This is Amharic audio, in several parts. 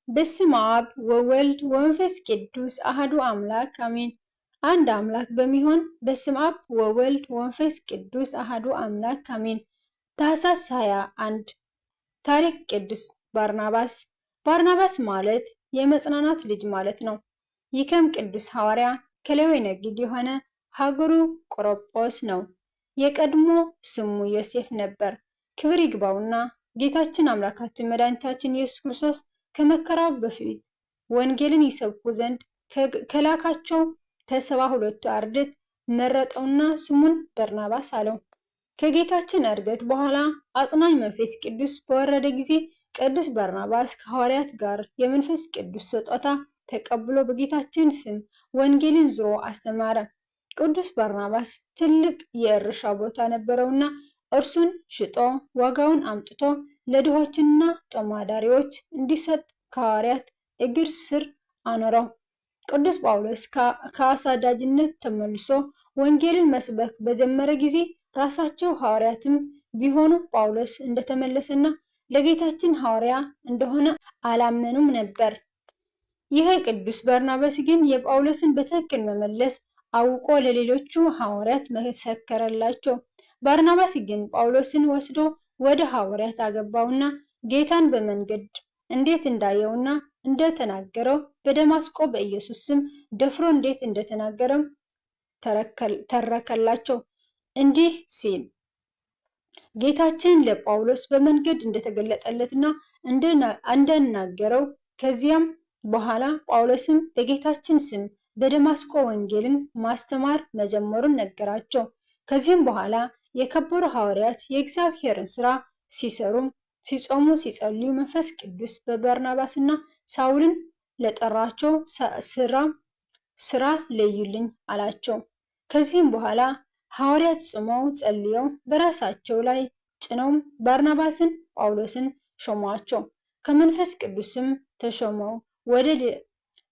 በስመ አብ ወወልድ ወመንፈስ ቅዱስ አሐዱ አምላክ አሜን። አንድ አምላክ በሚሆን በስመ አብ ወወልድ ወመንፈስ ቅዱስ አሐዱ አምላክ አሜን። ታኅሳስ 21 ታሪክ ቅዱስ ባርናባስ። ባርናባስ ማለት የመጽናናት ልጅ ማለት ነው። ይህም ቅዱስ ሐዋርያ ከሌዊ ነገድ የሆነ ሀገሩ ቆሮጶስ ነው። የቀድሞ ስሙ ዮሴፍ ነበር። ክብር ይግባውና ጌታችን አምላካችን መድኃኒታችን ኢየሱስ ክርስቶስ ከመከራው በፊት ወንጌልን ይሰብኩ ዘንድ ከላካቸው ከ72ቱ አርድእት መረጠውና ስሙን በርናባስ አለው። ከጌታችን ዕርገት በኋላ አጽናኝ መንፈስ ቅዱስ በወረደ ጊዜ ቅዱስ በርናባስ ከሐዋርያት ጋር የመንፈስ ቅዱስ ስጦታ ተቀብሎ በጌታችን ስም ወንጌልን ዙሮ አስተማረ። ቅዱስ በርናባስ ትልቅ የእርሻ ቦታ ነበረውና እርሱን ሽጦ ዋጋውን አምጥቶ ለድሆችና ጦም አዳሪዎች እንዲሰጥ ከሐዋርያት እግር ስር አኖረው። ቅዱስ ጳውሎስ ከአሳዳጅነት ተመልሶ ወንጌልን መስበክ በጀመረ ጊዜ ራሳቸው ሐዋርያትም ቢሆኑ ጳውሎስ እንደተመለሰና ለጌታችን ሐዋርያ እንደሆነ አላመኑም ነበር። ይህ ቅዱስ በርናባስ ግን የጳውሎስን በትክክል መመለስ አውቆ ለሌሎቹ ሐዋርያት መሰከረላቸው። በርናባስ ግን ጳውሎስን ወስዶ ወደ ሐዋርያት አገባውና ጌታን በመንገድ እንዴት እንዳየውና እንደተናገረው በደማስቆ በኢየሱስ ስም ደፍሮ እንዴት እንደተናገረው ተረከላቸው። እንዲህ ሲል ጌታችን ለጳውሎስ በመንገድ እንደተገለጠለትና እንደናገረው ከዚያም በኋላ ጳውሎስም በጌታችን ስም በደማስቆ ወንጌልን ማስተማር መጀመሩን ነገራቸው። ከዚህም በኋላ የከበሩ ሐዋርያት የእግዚአብሔርን ሥራ ሲሰሩ፣ ሲጾሙ፣ ሲጸልዩ መንፈስ ቅዱስ በበርናባስና ሳውልን ለጠራቸው ሥራ ለዩልኝ አላቸው። ከዚህም በኋላ ሐዋርያት ጾመው ጸልየው በራሳቸው ላይ ጭነው በርናባስን ጳውሎስን ሾሟቸው። ከመንፈስ ቅዱስም ተሾመው ወደ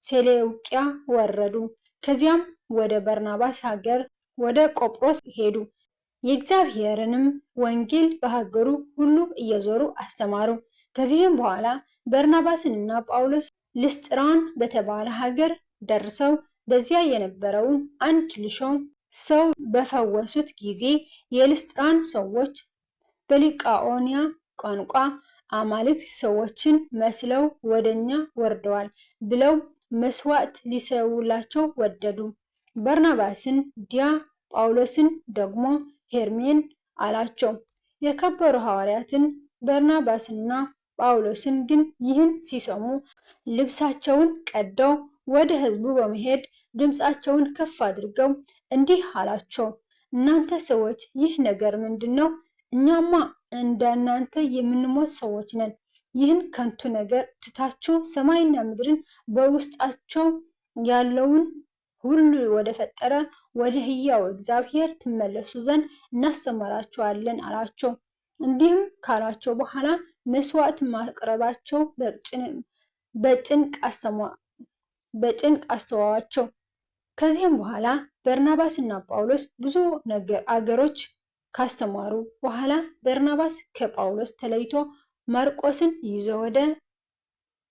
ሴሌውቅያ ወረዱ። ከዚያም ወደ በርናባስ ሀገር ወደ ቆጵሮስ ሄዱ። የእግዚአብሔርንም ወንጌል በሀገሩ ሁሉ እየዞሩ አስተማሩ። ከዚህም በኋላ በርናባስንና ጳውሎስ ልስጥራን በተባለ ሀገር ደርሰው በዚያ የነበረውን አንድ ልሾ ሰው በፈወሱት ጊዜ የልስጥራን ሰዎች በሊቃኦንያ ቋንቋ አማልክት ሰዎችን መስለው ወደኛ ወርደዋል ብለው መስዋዕት ሊሰውላቸው ወደዱ። በርናባስን ዲያ፣ ጳውሎስን ደግሞ ሄርሜን አላቸው። የከበሩ ሐዋርያትን በርናባስና ጳውሎስን ግን ይህን ሲሰሙ ልብሳቸውን ቀደው ወደ ሕዝቡ በመሄድ ድምፃቸውን ከፍ አድርገው እንዲህ አላቸው፣ እናንተ ሰዎች ይህ ነገር ምንድን ነው? እኛማ እንደናንተ የምንሞት ሰዎች ነን። ይህን ከንቱ ነገር ትታችሁ ሰማይና ምድርን በውስጣቸው ያለውን ሁሉ ወደ ፈጠረ ወደ ሕያው እግዚአብሔር ትመለሱ ዘንድ እናስተምራችኋለን አላቸው። እንዲህም ካላቸው በኋላ መስዋዕት ማቅረባቸው በጭንቅ አስተዋዋቸው። ከዚህም በኋላ በርናባስና ጳውሎስ ብዙ አገሮች ካስተማሩ በኋላ በርናባስ ከጳውሎስ ተለይቶ ማርቆስን ይዞ ወደ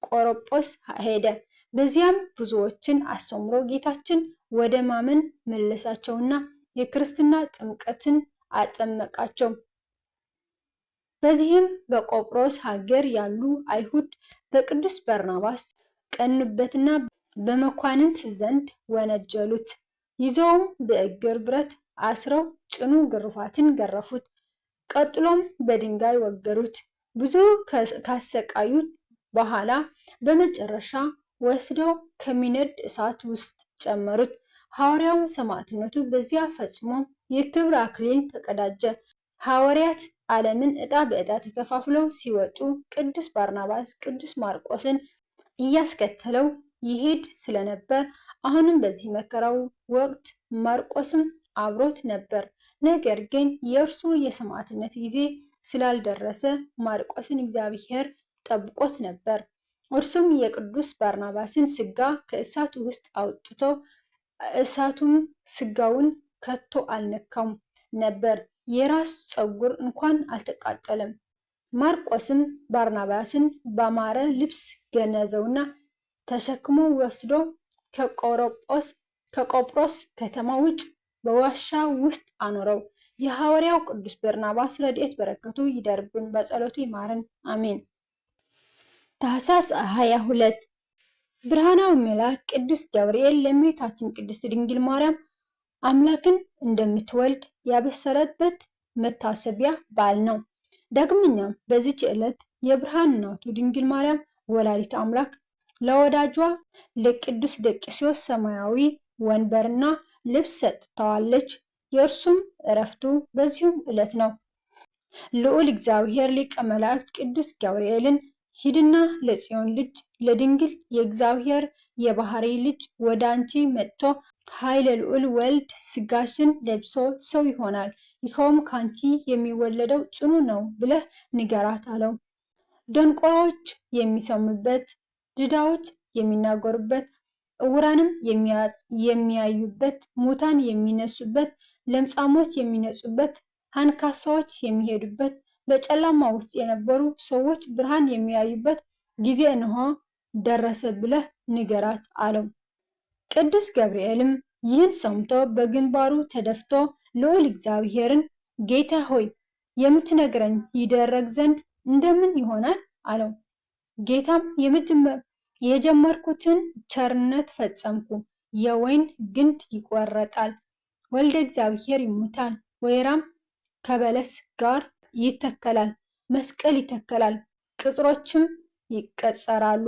ቆሮጶስ ሄደ። በዚያም ብዙዎችን አስተምሮ ጌታችን ወደ ማመን መለሳቸውና የክርስትና ጥምቀትን አጠመቃቸው። በዚህም በቆጵሮስ ሀገር ያሉ አይሁድ በቅዱስ በርናባስ ቀኑበትና በመኳንንት ዘንድ ወነጀሉት። ይዘውም በእግር ብረት አስረው ጽኑ ግርፋትን ገረፉት። ቀጥሎም በድንጋይ ወገሩት። ብዙ ካሰቃዩት በኋላ በመጨረሻ ወስደው ከሚነድ እሳት ውስጥ ጨመሩት። ሐዋርያው ሰማዕትነቱ በዚያ ፈጽሞ የክብር አክሊል ተቀዳጀ። ሐዋርያት ዓለምን ዕጣ በዕጣ ተከፋፍለው ሲወጡ ቅዱስ በርናባስ ቅዱስ ማርቆስን እያስከተለው ይሄድ ስለነበር አሁንም በዚህ መከራው ወቅት ማርቆስም አብሮት ነበር። ነገር ግን የእርሱ የሰማዕትነት ጊዜ ስላልደረሰ ማርቆስን እግዚአብሔር ጠብቆት ነበር። እርሱም የቅዱስ በርናባስን ሥጋ ከእሳቱ ውስጥ አውጥቶ እሳቱም ሥጋውን ከቶ አልነካም ነበር። የራስ ፀጉር እንኳን አልተቃጠለም። ማርቆስም ባርናባስን ባማረ ልብስ ገነዘውና ተሸክሞ ወስዶ ከቆጵሮስ ከተማ ውጭ በዋሻ ውስጥ አኖረው። የሐዋርያው ቅዱስ በርናባስ ረድኤት በረከቱ ይደርብን፣ በጸሎቱ ይማረን፣ አሜን። ታኅሳስ 22 ብርሃናዊ መልአክ ቅዱስ ገብርኤል ለእመቤታችን ቅድስት ድንግል ማርያም አምላክን እንደምትወልድ ያበሰረበት መታሰቢያ በዓል ነው። ዳግመኛም በዚች ዕለት የብርሃን እናቱ ድንግል ማርያም ወላዲተ አምላክ ለወዳጇ ለቅዱስ ደቂስዮስ ሰማያዊ ወንበርና ልብስ ሰጥተዋለች። የእርሱም ዕረፍቱ በዚሁም ዕለት ነው። ልዑል እግዚአብሔር ሊቀ መላእክት ቅዱስ ገብርኤልን ሂድና ለጽዮን ልጅ ለድንግል የእግዚአብሔር የባህሪ ልጅ ወደ አንቺ መጥቶ ኃይለ ልዑል ወልድ ሥጋሽን ለብሶ ሰው ይሆናል፣ ይኸውም ካንቺ የሚወለደው ጽኑ ነው ብለህ ንገራት አለው። ደንቆሮዎች የሚሰሙበት፣ ድዳዎች የሚናገሩበት፣ ዕውራንም የሚያዩበት፣ ሙታን የሚነሱበት፣ ለምጻሞች የሚነጹበት፣ አንካሳዎች የሚሄዱበት፣ በጨለማ ውስጥ የነበሩ ሰዎች ብርሃን የሚያዩበት ጊዜ እንሆ ደረሰ ብለህ ንገራት አለው። ቅዱስ ገብርኤልም ይህን ሰምቶ በግንባሩ ተደፍቶ ልዑል እግዚአብሔርን ጌታ ሆይ የምትነግረኝ ይደረግ ዘንድ እንደምን ይሆናል አለው። ጌታም የጀመርኩትን ቸርነት ፈጸምኩ። የወይን ግንድ ይቆረጣል፣ ወልደ እግዚአብሔር ይሞታል፣ ወይራም ከበለስ ጋር ይተከላል፣ መስቀል ይተከላል፣ ቅጽሮችም ይቀጸራሉ፣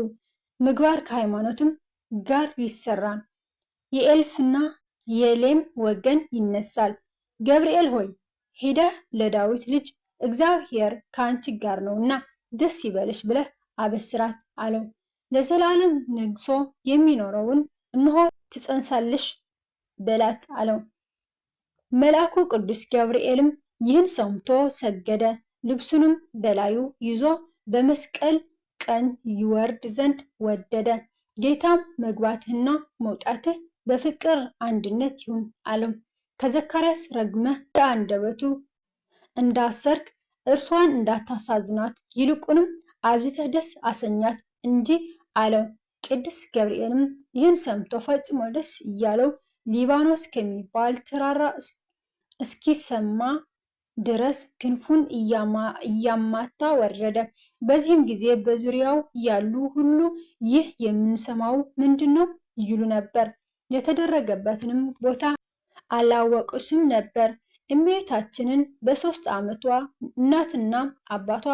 ምግባር ከሃይማኖትም ጋር ይሰራል፣ የኤልፍና የሌም ወገን ይነሳል። ገብርኤል ሆይ ሄደህ ለዳዊት ልጅ እግዚአብሔር ከአንቺ ጋር ነውና ደስ ይበልሽ ብለህ አበስራት አለው። ለዘላለም ነግሶ የሚኖረውን እነሆ ትጸንሳለሽ በላት አለው። መልአኩ ቅዱስ ገብርኤልም ይህን ሰምቶ ሰገደ። ልብሱንም በላዩ ይዞ በመስቀል ቀኝ ይወርድ ዘንድ ወደደ። ጌታም መግባትህና መውጣትህ በፍቅር አንድነት ይሁን አለው። ከዘካርያስ ረግመህ በአንደበቱ እንዳሰርክ እርሷን እንዳታሳዝናት፣ ይልቁንም አብዝተህ ደስ አሰኛት እንጂ አለው። ቅዱስ ገብርኤልም ይህን ሰምቶ ፈጽሞ ደስ እያለው ሊባኖስ ከሚባል ተራራ እስኪሰማ ድረስ ክንፉን እያማታ ወረደ። በዚህም ጊዜ በዙሪያው ያሉ ሁሉ ይህ የምንሰማው ምንድን ነው ይሉ ነበር። የተደረገበትንም ቦታ አላወቁሽም ነበር። እመቤታችንን በ3 ዓመቷ እናትና አባቷ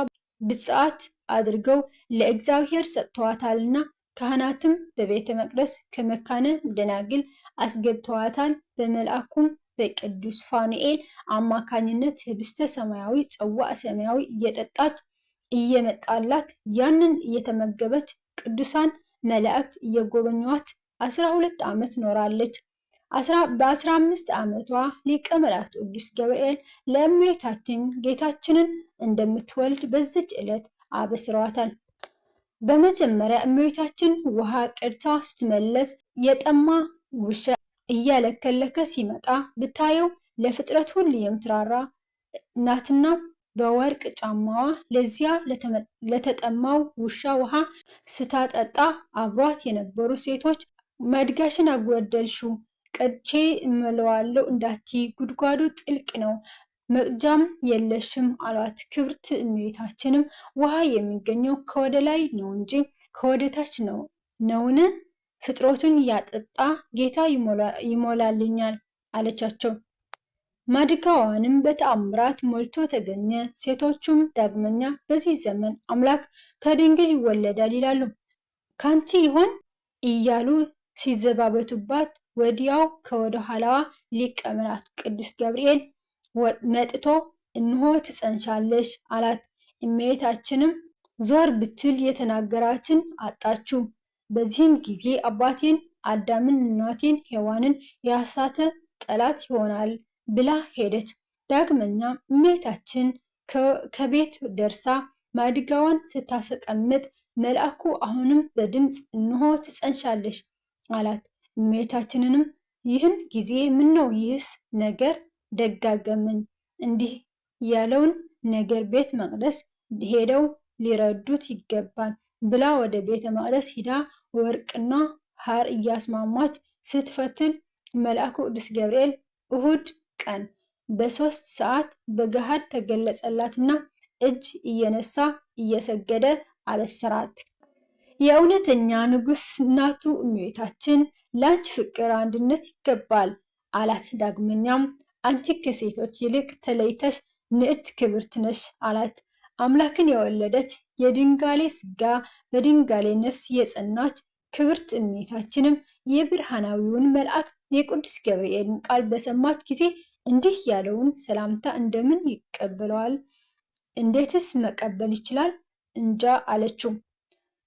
ብፅዓት አድርገው ለእግዚአብሔር ሰጥተዋታልና ካህናትም በቤተ መቅደስ ከመካነ ደናግል አስገብተዋታል። በመልአኩም በቅዱስ ፋኑኤል አማካኝነት ህብስተ ሰማያዊ ጽዋዕ ሰማያዊ እየጠጣች እየመጣላት ያንን እየተመገበች ቅዱሳን መላእክት እየጎበኟት 12 ዓመት ኖራለች። በ15 ዓመቷ ሊቀ መላእክት ቅዱስ ገብርኤል ለእመቤታችን ጌታችንን እንደምትወልድ በዚች ዕለት አበስሯታል። በመጀመሪያ እመቤታችን ውሃ ቀድታ ስትመለስ የጠማ ውሻ እያለከለከ ሲመጣ ብታየው ለፍጥረት ሁሉ የምትራራ ናትና በወርቅ ጫማዋ ለዚያ ለተጠማው ውሻ ውሃ ስታጠጣ አብሯት የነበሩ ሴቶች መድጋሽን አጎደልሽው፣ ቀድቼ እመለዋለሁ እንዳትዪ፣ ጉድጓዱ ጥልቅ ነው፣ መቅጃም የለሽም አሏት። ክብርት እመቤታችንም ውሃ የሚገኘው ከወደ ላይ ነው እንጂ ከወደ ታች ነውን? ፍጥረቱን ያጠጣ ጌታ ይሞላልኛል አለቻቸው። ማድጋዋንም በተአምራት ሞልቶ ተገኘ። ሴቶቹም ዳግመኛ በዚህ ዘመን አምላክ ከድንግል ይወለዳል ይላሉ፣ ካንቺ ይሆን እያሉ ሲዘባበቱባት ወዲያው ከወደ ኋላዋ ሊቀ መላእክት ቅዱስ ገብርኤል መጥቶ እንሆ ትጸንሻለሽ አላት። እመቤታችንም ዞር ብትል የተናገራትን አጣችው። በዚህም ጊዜ አባቴን አዳምን እናቴን ሔዋንን ያሳተ ጠላት ይሆናል ብላ ሄደች። ዳግመኛም እመቤታችን ከቤት ደርሳ ማድጋዋን ስታስቀምጥ መልአኩ አሁንም በድምፅ እንሆ ትጸንሻለሽ አላት። እመቤታችንንም ይህን ጊዜ ምነው ይህስ ነገር ደጋገመኝ? እንዲህ ያለውን ነገር ቤተ መቅደስ ሄደው ሊረዱት ይገባል ብላ ወደ ቤተ መቅደስ ሂዳ ወርቅና ሐር እያስማማች ስትፈትን መልአኩ ቅዱስ ገብርኤል እሁድ ቀን በ3 ሰዓት በገሃድ ተገለጸላትና እጅ እየነሳ እየሰገደ አበሰራት። የእውነተኛ ንጉሥ እናቱ እመቤታችን ላንቺ ፍቅር አንድነት ይገባል አላት። ዳግመኛም አንቺ ከሴቶች ይልቅ ተለይተሽ ንዕት ክብርት ነሽ አላት። አምላክን የወለደች የድንጋሌ ሥጋ በድንጋሌ ነፍስ የጸናች ክብርት እመቤታችንም የብርሃናዊውን መልአክ የቅዱስ ገብርኤልን ቃል በሰማች ጊዜ እንዲህ ያለውን ሰላምታ እንደምን ይቀበለዋል? እንዴትስ መቀበል ይችላል? እንጃ አለችው።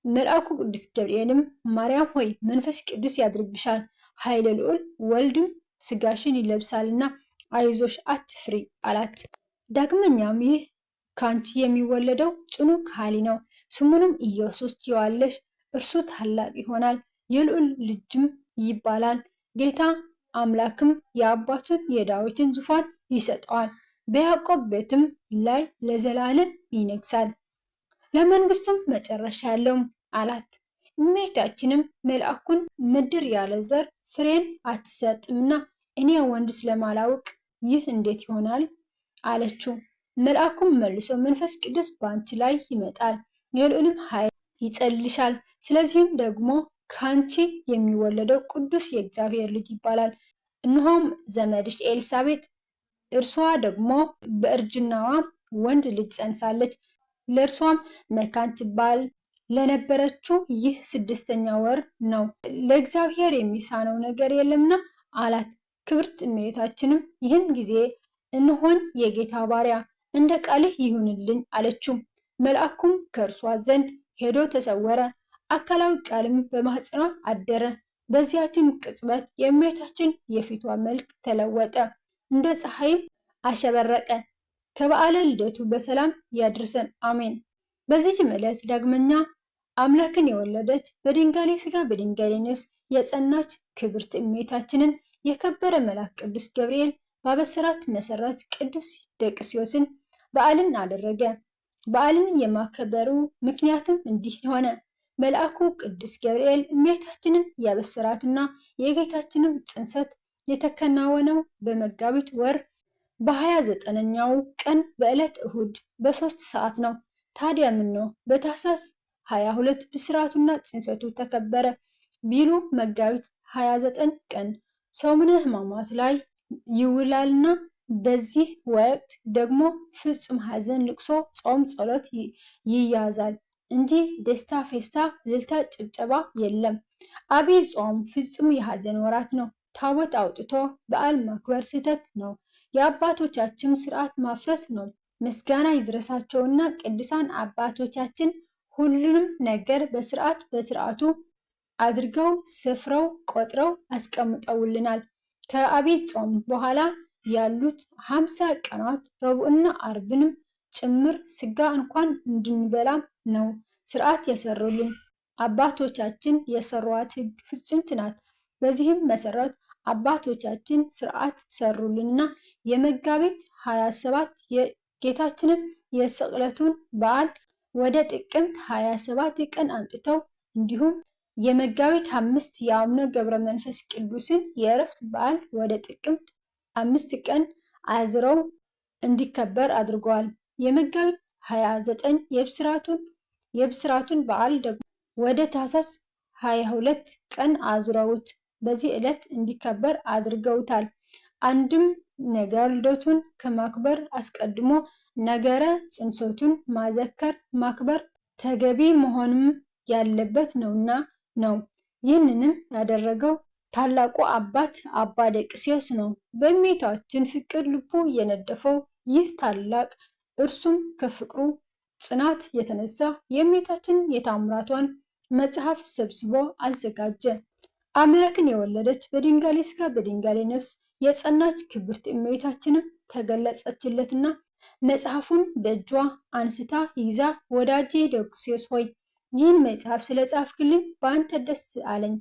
መልአኩ ቅዱስ ገብርኤልም ማርያም ሆይ መንፈስ ቅዱስ ያድርብሻል፣ ኃይለ ልዑል ወልድም ሥጋሽን ይለብሳልና አይዞሽ አትፍሪ አላት። ዳግመኛም ይህ ካንቺ የሚወለደው ጽኑ ከሃሊ ነው፣ ስሙንም ኢየሱስ ትዪዋለሽ። እርሱ ታላቅ ይሆናል፣ የልዑል ልጅም ይባላል። ጌታ አምላክም የአባቱን የዳዊትን ዙፋን ይሰጠዋል፣ በያዕቆብ ቤትም ላይ ለዘላለም ይነግሣል፣ ለመንግስቱም መጨረሻ የለውም አላት። እመቤታችንም መልአኩን ምድር ያለ ዘር ፍሬን አትሰጥምና እኔ ወንድ ስለማላውቅ ይህ እንዴት ይሆናል አለችው። መልአኩም መልሶ መንፈስ ቅዱስ በአንቺ ላይ ይመጣል፣ የልዑልም ኃይል ይጸልልሻል። ስለዚህም ደግሞ ከአንቺ የሚወለደው ቅዱስ የእግዚአብሔር ልጅ ይባላል። እነሆም ዘመድሽ ኤልሳቤጥ እርሷ ደግሞ በእርጅናዋ ወንድ ልጅ ጸንሳለች። ለእርሷም መካን ትባል ለነበረችው ይህ 6ኛ ወር ነው፣ ለእግዚአብሔር የሚሳነው ነገር የለምና አላት። ክብርት እመቤታችንም ይህን ጊዜ እነሆኝ የጌታ ባሪያ እንደ ቃልህ ይሁንልኝ አለችው። መልአኩም ከእርሷ ዘንድ ሄዶ ተሰወረ፣ አካላዊ ቃልም በማኅፀኗ አደረ። በዚያችን ቅጽበት የእመቤታችን የፊቷ መልክ ተለወጠ፣ እንደ ፀሐይም አሸበረቀ። ከበዓለ ልደቱ በሰላም ያድርሰን፣ አሜን። በዚህች ዕለት ዳግመኛ አምላክን የወለደች በድንጋሌ ሥጋ በድንጋሌ ነፍስ የጸናች ክብርት እመቤታችንን የከበረ መልአክ ቅዱስ ገብርኤል ባበሰራት መሰረት ቅዱስ ደቅስዮስን በዓልን አደረገ። በዓልን የማከበሩ ምክንያትም እንዲህ ሆነ። መልአኩ ቅዱስ ገብርኤል እመቤታችንን ያበሰራትና የጌታችንም ጽንሰት የተከናወነው በመጋቢት ወር በ29ኛው ቀን በዕለት እሁድ በ3 ሰዓት ነው። ታዲያ ምን ነው በታኅሳስ 22 ብስራቱና ጽንሰቱ ተከበረ ቢሉ መጋቢት 29 ቀን ሰሙነ ሕማማት ላይ ይውላልና በዚህ ወቅት ደግሞ ፍጹም ሐዘን፣ ልቅሶ፣ ጾም፣ ጸሎት ይያዛል እንጂ ደስታ፣ ፌስታ፣ እልልታ፣ ጭብጨባ የለም። አብይ ጾም ፍጹም የሐዘን ወራት ነው። ታቦት አውጥቶ በዓል ማክበር ስህተት ነው። የአባቶቻችን ስርዓት ማፍረስ ነው። ምስጋና ይድረሳቸውና ቅዱሳን አባቶቻችን ሁሉንም ነገር በስርዓቱ አድርገው ስፍረው ቆጥረው አስቀምጠውልናል። ከአብይ ጾም በኋላ ያሉት 50 ቀናት ረቡዕና አርብንም ጭምር ስጋ እንኳን እንድንበላ ነው ስርዓት የሰሩልን። አባቶቻችን የሰሯት ሕግ ፍጽምት ናት። በዚህም መሰረት አባቶቻችን ስርዓት ሰሩልንና የመጋቢት 27 የጌታችንን የስቅለቱን በዓል ወደ ጥቅምት 27 ቀን አምጥተው እንዲሁም የመጋቢት 5 የአቡነ ገብረ መንፈስ ቅዱስን የዕረፍት በዓል ወደ ጥቅምት 5 ቀን አዝረው እንዲከበር አድርገዋል። የመጋቢት 29 የብስራቱን በዓል ደግሞ ወደ ታኅሳስ 22 ቀን አዙረውት በዚህ ዕለት እንዲከበር አድርገውታል። አንድም ነገር ልደቱን ከማክበር አስቀድሞ ነገረ ጽንሰቱን ማዘከር ማክበር ተገቢ መሆንም ያለበት ነውና ነው። ይህንንም ያደረገው ታላቁ አባት አባ ደቅስዮስ ነው። በእመቤታችን ፍቅር ልቡ የነደፈው ይህ ታላቅ እርሱም ከፍቅሩ ጽናት የተነሳ የእመቤታችን የተአምራቷን መጽሐፍ ሰብስቦ አዘጋጀ። አምላክን የወለደች በድንጋሌ ሥጋ በድንጋሌ ነፍስ የጸናች ክብርት እመቤታችንም ተገለጸችለትና መጽሐፉን በእጇ አንስታ ይዛ ወዳጄ ደቅስዮስ ሆይ ይህን መጽሐፍ ስለጻፍክልኝ በአንተ ደስ አለኝ፣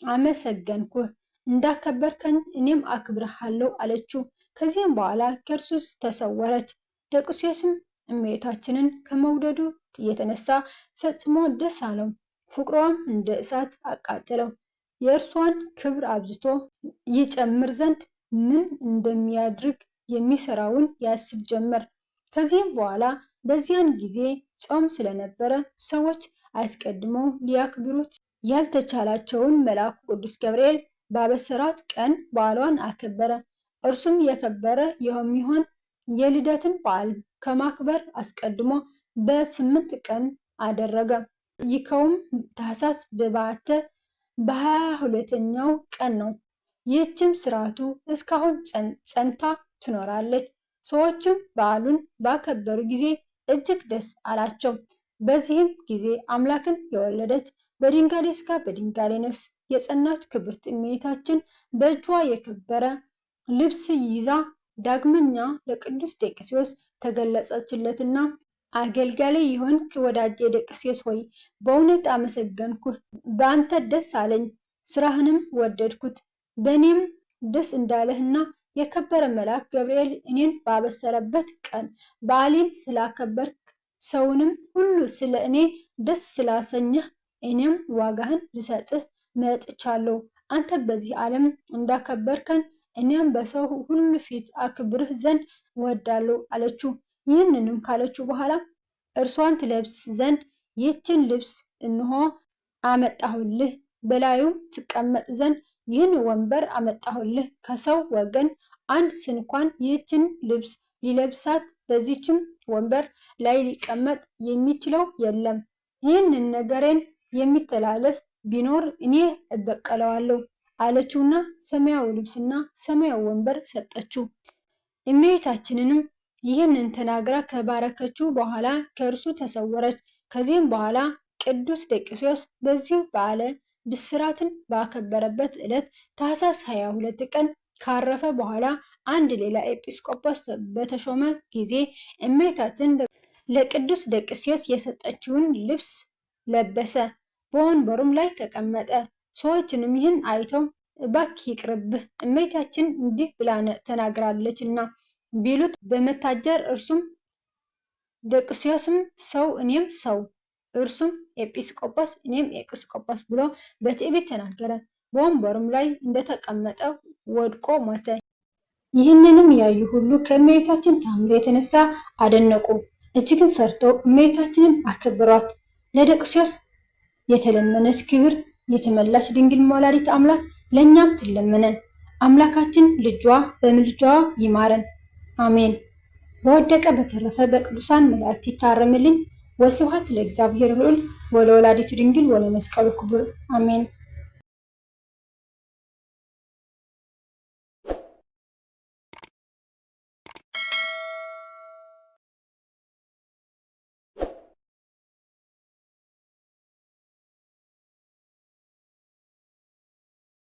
አመሰገንኩህ፣ እንዳከበርከኝ እኔም አክብርሃለሁ አለችው። ከዚህም በኋላ ከእርሱ ተሰወረች። ደቅስዮስም እመቤታችንን ከመውደዱ የተነሳ ፈጽሞ ደስ አለው። ፍቅሯም እንደ እሳት አቃጠለው። የእርሷን ክብር አብዝቶ ይጨምር ዘንድ ምን እንደሚያድርግ የሚሰራውን ያስብ ጀመር። ከዚህም በኋላ በዚያን ጊዜ ጾም ስለነበረ ሰዎች አስቀድመው ሊያክብሩት ያልተቻላቸውን መልአኩ ቅዱስ ገብርኤል ባበሰራት ቀን በዓሏን አከበረ። እርሱም የከበረ የሚሆን የልደትን በዓል ከማክበር አስቀድሞ በ8 ቀን አደረገ። ይኸውም ታኅሳስ በበዓተ በ22ኛው ቀን ነው። ይህችም ስርዓቱ እስካሁን ጸንታ ትኖራለች። ሰዎችም በዓሉን ባከበሩ ጊዜ እጅግ ደስ አላቸው። በዚህም ጊዜ አምላክን የወለደች በድንጋሌ ሥጋ በድንጋሌ ነፍስ የጸናች ክብርት እመቤታችን በእጇ የከበረ ልብስ ይዛ ዳግመኛ ለቅዱስ ዴቅስዮስ ተገለጸችለትና አገልጋሌ የሆንክ ወዳጄ ዴቅስዮስ ሆይ በእውነት አመሰገንኩህ፣ በአንተ ደስ አለኝ፣ ስራህንም ወደድኩት። በእኔም ደስ እንዳለህና የከበረ መልአክ ገብርኤል እኔን ባበሰረበት ቀን በዓሌን ስላከበርክ ሰውንም ሁሉ ስለ እኔ ደስ ስላሰኘህ እኔም ዋጋህን ልሰጥህ መጥቻለሁ። አንተ በዚህ ዓለም እንዳከበርከን እኔም በሰው ሁሉ ፊት አክብርህ ዘንድ እወዳለሁ አለችው። ይህንንም ካለችው በኋላ እርሷን ትለብስ ዘንድ ይህችን ልብስ እንሆ አመጣሁልህ፣ በላዩም ትቀመጥ ዘንድ ይህን ወንበር አመጣሁልህ። ከሰው ወገን አንድ ስንኳን ይህችን ልብስ ሊለብሳት በዚችም ወንበር ላይ ሊቀመጥ የሚችለው የለም። ይህንን ነገሬን የሚተላለፍ ቢኖር እኔ እበቀለዋለሁ አለችውና ሰማያዊ ልብስና ሰማያዊ ወንበር ሰጠችው። እመቤታችንንም ይህንን ተናግራ ከባረከችው በኋላ ከእርሱ ተሰወረች። ከዚህም በኋላ ቅዱስ ዴቅስዮስ በዚሁ በዓለ ብስራትን ባከበረበት ዕለት ታኅሳስ 22 ቀን ካረፈ በኋላ አንድ ሌላ ኤጲስቆጶስ በተሾመ ጊዜ እመቤታችን ለቅዱስ ዴቅስዮስ የሰጠችውን ልብስ ለበሰ። በወንበሩም ላይ ተቀመጠ። ሰዎችንም ይህን አይተው እባክህ ይቅርብህ፣ እመቤታችን እንዲህ ብላ ተናግራለች እና ቢሉት በመታጀር እርሱም ዴቅስዮስም ሰው እኔም ሰው፣ እርሱም ኤጲስቆጶስ እኔም ኤጲስቆጶስ ብሎ በትዕቢት ተናገረ። በወንበሩም ላይ እንደተቀመጠ ወድቆ ሞተ። ይህንንም ያዩ ሁሉ ከእመቤታችን ተአምር የተነሳ አደነቁ። እጅግን ፈርተው እመቤታችንን አከብሯት። ለዴቅስዮስ የተለመነች ክብር የተመላች ድንግል ወላዲተ አምላክ ለእኛም ትለመነን። አምላካችን ልጇ በምልጃዋ ይማረን፣ አሜን። በወደቀ በተረፈ በቅዱሳን መላእክት ይታረምልኝ። ወስብሐት ለእግዚአብሔር ልዑል ወለወላዲቱ ድንግል ወለመስቀሉ ክቡር፣ አሜን።